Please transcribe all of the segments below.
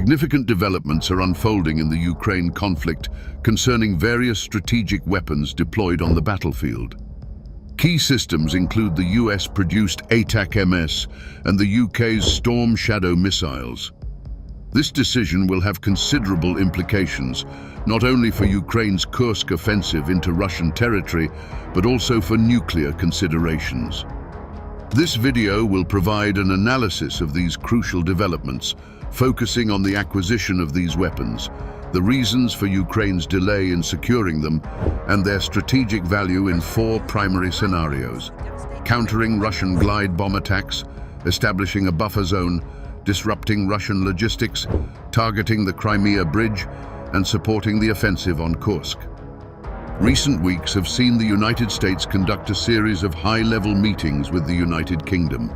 Significant developments are unfolding in the Ukraine conflict concerning various strategic weapons deployed on the battlefield. Key systems include the US-produced ATACMS and the UK's Storm Shadow missiles. This decision will have considerable implications, not only for Ukraine's Kursk offensive into Russian territory, but also for nuclear considerations. This video will provide an analysis of these crucial developments, focusing on the acquisition of these weapons, the reasons for Ukraine's delay in securing them, and their strategic value in 4 primary scenarios: countering Russian glide bomb attacks, establishing a buffer zone, disrupting Russian logistics, targeting the Crimea Bridge, and supporting the offensive on Kursk. Recent weeks have seen the United States conduct a series of high-level meetings with the United Kingdom.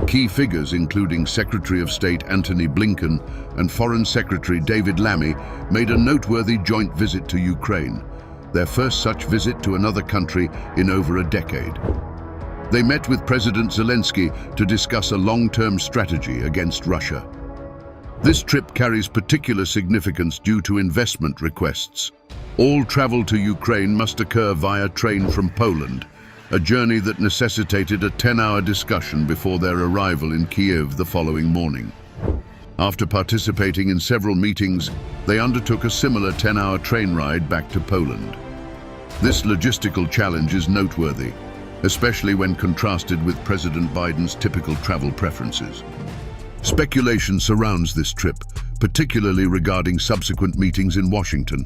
Key figures including Secretary of State Antony Blinken and Foreign Secretary David Lammy made a noteworthy joint visit to Ukraine, their first such visit to another country in over a decade. They met with President Zelensky to discuss a long-term strategy against Russia. This trip carries particular significance due to investment requests. All travel to Ukraine must occur via train from Poland, a journey that necessitated a 10-hour discussion before their arrival in Kyiv the following morning. After participating in several meetings, they undertook a similar 10-hour train ride back to Poland. This logistical challenge is noteworthy, especially when contrasted with President Biden's typical travel preferences. Speculation surrounds this trip, particularly regarding subsequent meetings in Washington.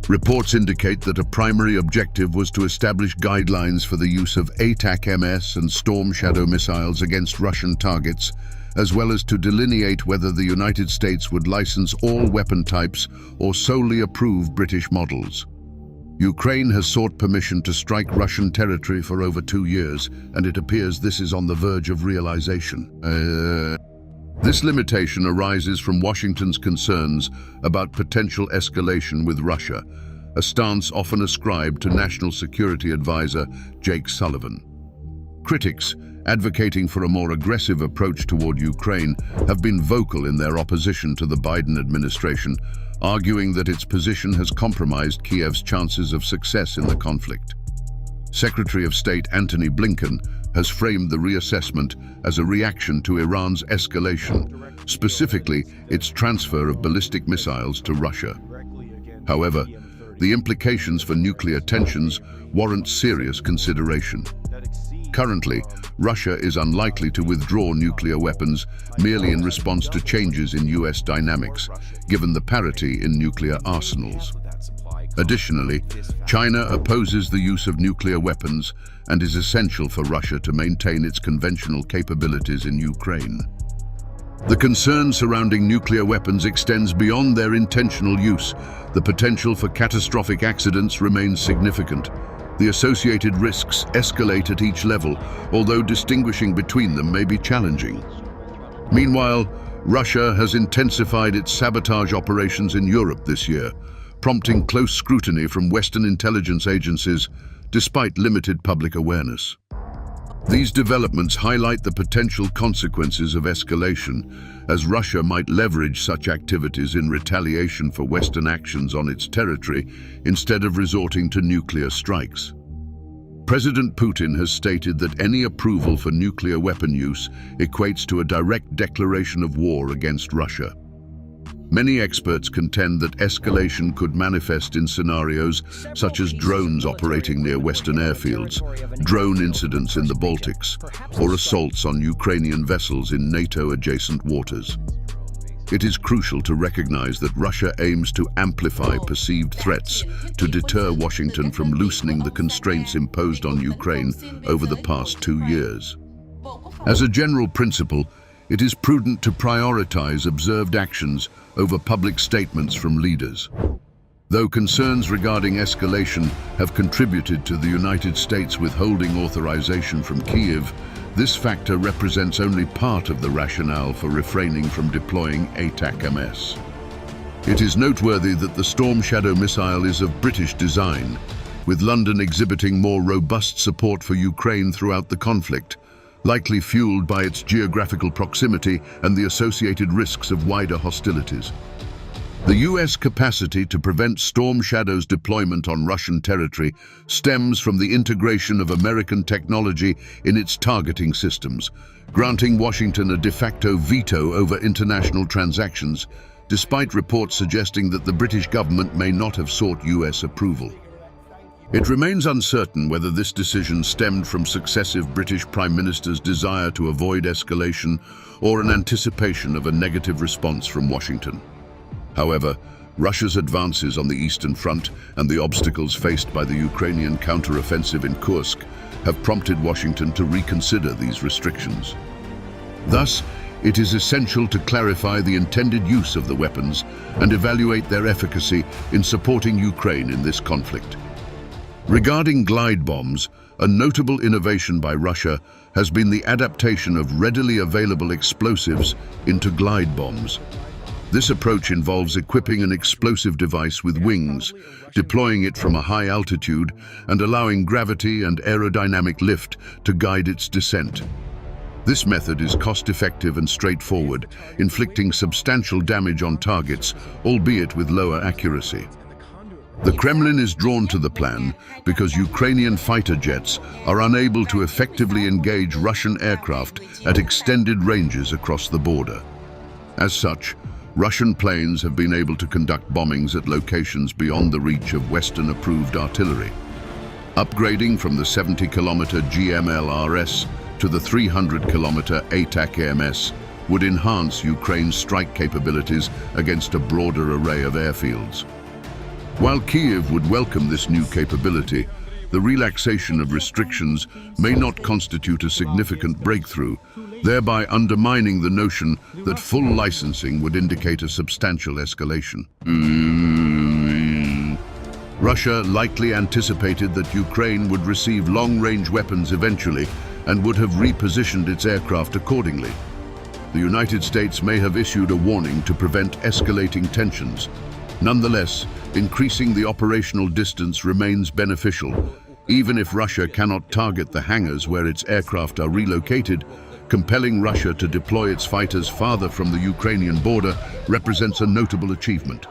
Reports indicate that a primary objective was to establish guidelines for the use of ATACMS and Storm Shadow missiles against Russian targets, as well as to delineate whether the United States would license all weapon types or solely approve British models. Ukraine has sought permission to strike Russian territory for over 2 years, and it appears this is on the verge of realization. This limitation arises from Washington's concerns about potential escalation with Russia, a stance often ascribed to National Security Advisor Jake Sullivan. Critics, advocating for a more aggressive approach toward Ukraine, have been vocal in their opposition to the Biden administration, arguing that its position has compromised Kiev's chances of success in the conflict. Secretary of State Antony Blinken has framed the reassessment as a reaction to Iran's escalation, specifically its transfer of ballistic missiles to Russia. However, the implications for nuclear tensions warrant serious consideration. Currently, Russia is unlikely to withdraw nuclear weapons merely in response to changes in US dynamics, given the parity in nuclear arsenals. Additionally, China opposes the use of nuclear weapons and is essential for Russia to maintain its conventional capabilities in Ukraine. The concern surrounding nuclear weapons extends beyond their intentional use. The potential for catastrophic accidents remains significant. The associated risks escalate at each level, although distinguishing between them may be challenging. Meanwhile, Russia has intensified its sabotage operations in Europe this year, prompting close scrutiny from Western intelligence agencies, despite limited public awareness. These developments highlight the potential consequences of escalation, as Russia might leverage such activities in retaliation for Western actions on its territory instead of resorting to nuclear strikes. President Putin has stated that any approval for nuclear weapon use equates to a direct declaration of war against Russia. Many experts contend that escalation could manifest in scenarios such as drones operating near Western airfields, drone incidents in the Baltics, or assaults on Ukrainian vessels in NATO-adjacent waters. It is crucial to recognize that Russia aims to amplify perceived threats to deter Washington from loosening the constraints imposed on Ukraine over the past 2 years. As a general principle, it is prudent to prioritize observed actions over public statements from leaders. Though concerns regarding escalation have contributed to the United States withholding authorization from Kyiv, this factor represents only part of the rationale for refraining from deploying ATACMS. It is noteworthy that the Storm Shadow missile is of British design, with London exhibiting more robust support for Ukraine throughout the conflict. likely fueled by its geographical proximity and the associated risks of wider hostilities. The US capacity to prevent Storm Shadow's deployment on Russian territory stems from the integration of American technology in its targeting systems, granting Washington a de facto veto over international transactions, despite reports suggesting that the British government may not have sought US approval. It remains uncertain whether this decision stemmed from successive British Prime Ministers' desire to avoid escalation or an anticipation of a negative response from Washington. However, Russia's advances on the Eastern Front and the obstacles faced by the Ukrainian counter-offensive in Kursk have prompted Washington to reconsider these restrictions. Thus, it is essential to clarify the intended use of the weapons and evaluate their efficacy in supporting Ukraine in this conflict. Regarding glide bombs, a notable innovation by Russia has been the adaptation of readily available explosives into glide bombs. This approach involves equipping an explosive device with wings, deploying it from a high altitude, and allowing gravity and aerodynamic lift to guide its descent. This method is cost-effective and straightforward, inflicting substantial damage on targets, albeit with lower accuracy. The Kremlin is drawn to the plan because Ukrainian fighter jets are unable to effectively engage Russian aircraft at extended ranges across the border. As such, Russian planes have been able to conduct bombings at locations beyond the reach of Western-approved artillery. Upgrading from the 70-kilometer GMLRS to the 300-kilometer ATACMS would enhance Ukraine's strike capabilities against a broader array of airfields. While Kyiv would welcome this new capability, the relaxation of restrictions may not constitute a significant breakthrough, thereby undermining the notion that full licensing would indicate a substantial escalation. Russia likely anticipated that Ukraine would receive long-range weapons eventually and would have repositioned its aircraft accordingly. The United States may have issued a warning to prevent escalating tensions. Nonetheless, increasing the operational distance remains beneficial. Even if Russia cannot target the hangars where its aircraft are relocated, compelling Russia to deploy its fighters farther from the Ukrainian border represents a notable achievement.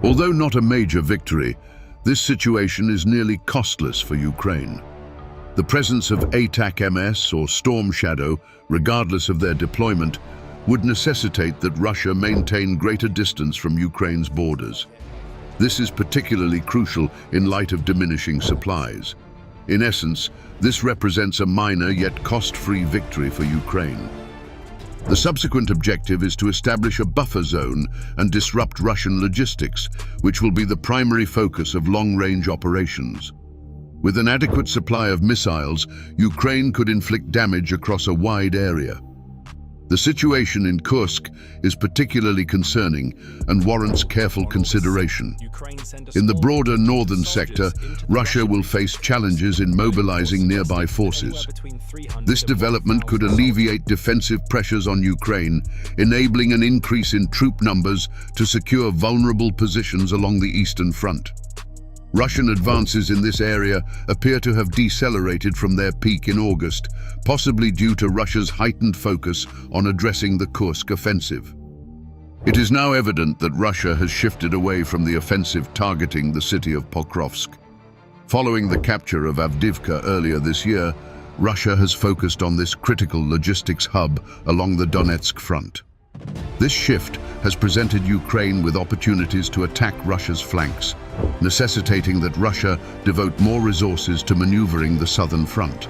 Although not a major victory, this situation is nearly costless for Ukraine. The presence of ATACMS or Storm Shadow, regardless of their deployment, would necessitate that Russia maintain greater distance from Ukraine's borders. This is particularly crucial in light of diminishing supplies. In essence, this represents a minor yet cost-free victory for Ukraine. The subsequent objective is to establish a buffer zone and disrupt Russian logistics, which will be the primary focus of long-range operations. With an adequate supply of missiles, Ukraine could inflict damage across a wide area. The situation in Kursk is particularly concerning and warrants careful consideration. In the broader northern sector, Russia will face challenges in mobilizing nearby forces. This development could alleviate defensive pressures on Ukraine, enabling an increase in troop numbers to secure vulnerable positions along the Eastern Front. Russian advances in this area appear to have decelerated from their peak in August, possibly due to Russia's heightened focus on addressing the Kursk offensive. It is now evident that Russia has shifted away from the offensive targeting the city of Pokrovsk. Following the capture of Avdiivka earlier this year, Russia has focused on this critical logistics hub along the Donetsk front. This shift has presented Ukraine with opportunities to attack Russia's flanks, necessitating that Russia devote more resources to maneuvering the southern front.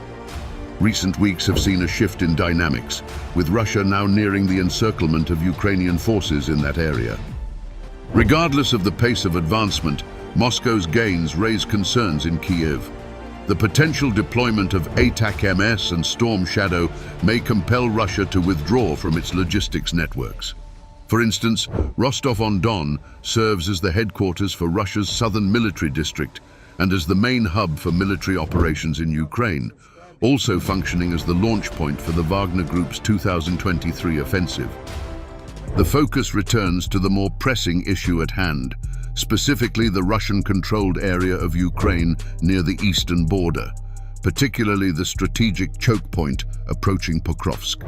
Recent weeks have seen a shift in dynamics, with Russia now nearing the encirclement of Ukrainian forces in that area. Regardless of the pace of advancement, Moscow's gains raise concerns in Kyiv. The potential deployment of ATACMS and Storm Shadow may compel Russia to withdraw from its logistics networks. For instance, Rostov-on-Don serves as the headquarters for Russia's southern military district and as the main hub for military operations in Ukraine, also functioning as the launch point for the Wagner Group's 2023 offensive. The focus returns to the more pressing issue at hand, specifically the Russian-controlled area of Ukraine near the eastern border, particularly the strategic choke point approaching Pokrovsk.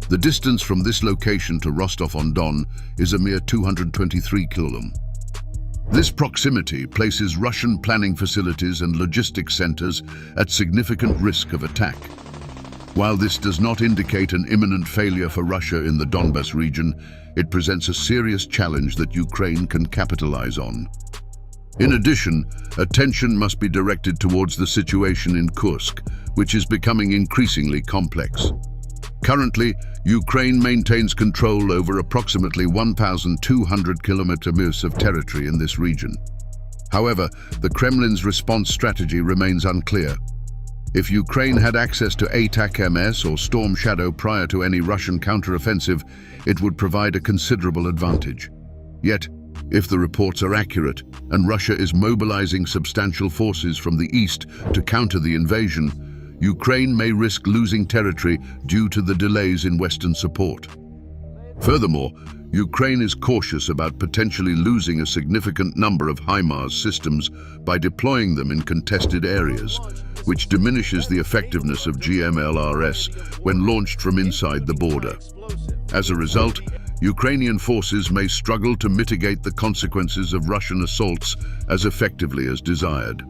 The distance from this location to Rostov-on-Don is a mere 223 km. This proximity places Russian planning facilities and logistics centers at significant risk of attack. While this does not indicate an imminent failure for Russia in the Donbas region, it presents a serious challenge that Ukraine can capitalize on. In addition, attention must be directed towards the situation in Kursk, which is becoming increasingly complex. Currently, Ukraine maintains control over approximately 1,200 kilometers of territory in this region. However, the Kremlin's response strategy remains unclear. If Ukraine had access to ATACMS or Storm Shadow prior to any Russian counteroffensive, it would provide a considerable advantage. Yet, if the reports are accurate and Russia is mobilizing substantial forces from the east to counter the invasion, Ukraine may risk losing territory due to the delays in Western support. Furthermore, Ukraine is cautious about potentially losing a significant number of HIMARS systems by deploying them in contested areas, which diminishes the effectiveness of GMLRS when launched from inside the border. As a result, Ukrainian forces may struggle to mitigate the consequences of Russian assaults as effectively as desired.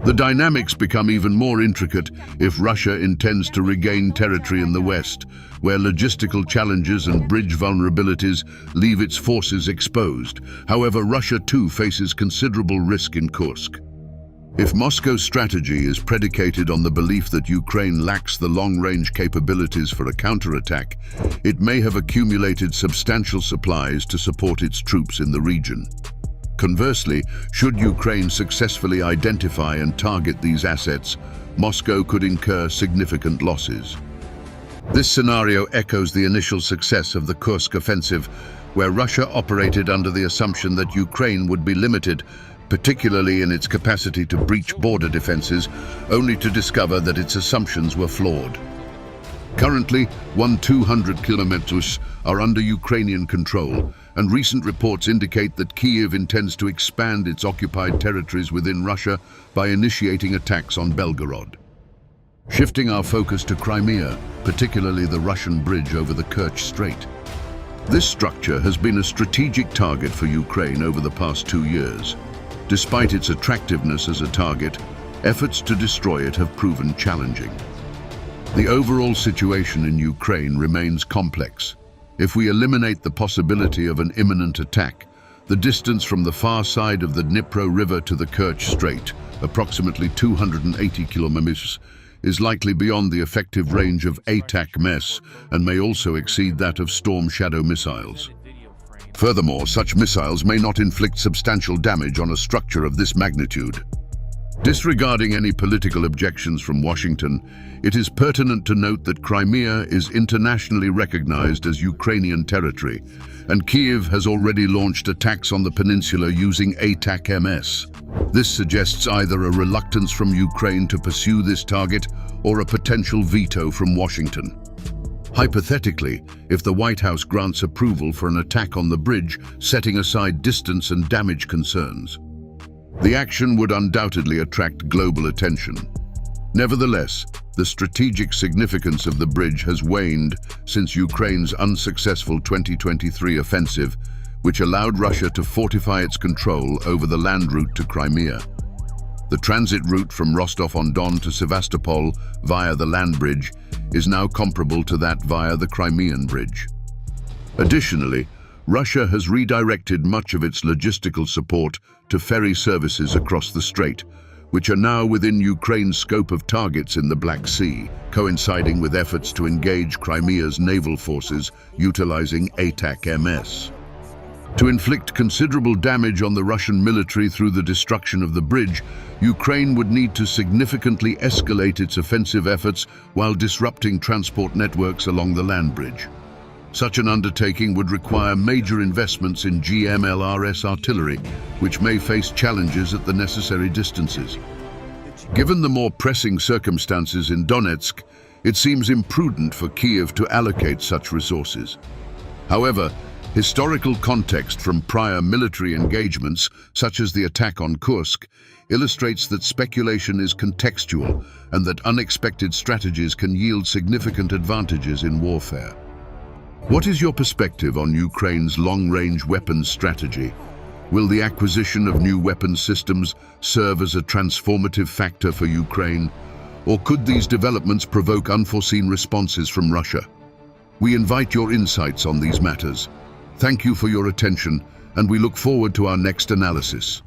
The dynamics become even more intricate if Russia intends to regain territory in the west, where logistical challenges and bridge vulnerabilities leave its forces exposed. However, Russia too faces considerable risk in Kursk. If Moscow's strategy is predicated on the belief that Ukraine lacks the long-range capabilities for a counterattack, it may have accumulated substantial supplies to support its troops in the region. Conversely, should Ukraine successfully identify and target these assets, Moscow could incur significant losses. This scenario echoes the initial success of the Kursk offensive, where Russia operated under the assumption that Ukraine would be limited, particularly in its capacity to breach border defenses, only to discover that its assumptions were flawed. Currently, 200 kilometers are under Ukrainian control, and recent reports indicate that Kyiv intends to expand its occupied territories within Russia by initiating attacks on Belgorod. Shifting our focus to Crimea, particularly the Russian bridge over the Kerch Strait. This structure has been a strategic target for Ukraine over the past 2 years. Despite its attractiveness as a target, efforts to destroy it have proven challenging. The overall situation in Ukraine remains complex. If we eliminate the possibility of an imminent attack, the distance from the far side of the Dnipro River to the Kerch Strait, approximately 280 kilometers, is likely beyond the effective range of ATACMS and may also exceed that of Storm Shadow missiles. Furthermore, such missiles may not inflict substantial damage on a structure of this magnitude. Disregarding any political objections from Washington, it is pertinent to note that Crimea is internationally recognized as Ukrainian territory, and Kyiv has already launched attacks on the peninsula using ATACMS. This suggests either a reluctance from Ukraine to pursue this target or a potential veto from Washington. Hypothetically, if the White House grants approval for an attack on the bridge, setting aside distance and damage concerns, the action would undoubtedly attract global attention. Nevertheless, the strategic significance of the bridge has waned since Ukraine's unsuccessful 2023 offensive, which allowed Russia to fortify its control over the land route to Crimea. The transit route from Rostov-on-Don to Sevastopol via the land bridge is now comparable to that via the Crimean bridge. Additionally, Russia has redirected much of its logistical support to ferry services across the strait, which are now within Ukraine's scope of targets in the Black Sea, coinciding with efforts to engage Crimea's naval forces utilizing ATACMS. To inflict considerable damage on the Russian military through the destruction of the bridge, Ukraine would need to significantly escalate its offensive efforts while disrupting transport networks along the land bridge. Such an undertaking would require major investments in GMLRS artillery, which may face challenges at the necessary distances. Given the more pressing circumstances in Donetsk, it seems imprudent for Kyiv to allocate such resources. However, Historical context from prior military engagements, such as the attack on Kursk, illustrates that speculation is contextual and that unexpected strategies can yield significant advantages in warfare. What is your perspective on Ukraine's long-range weapons strategy? Will the acquisition of new weapons systems serve as a transformative factor for Ukraine, or could these developments provoke unforeseen responses from Russia? We invite your insights on these matters. Thank you for your attention, and we look forward to our next analysis.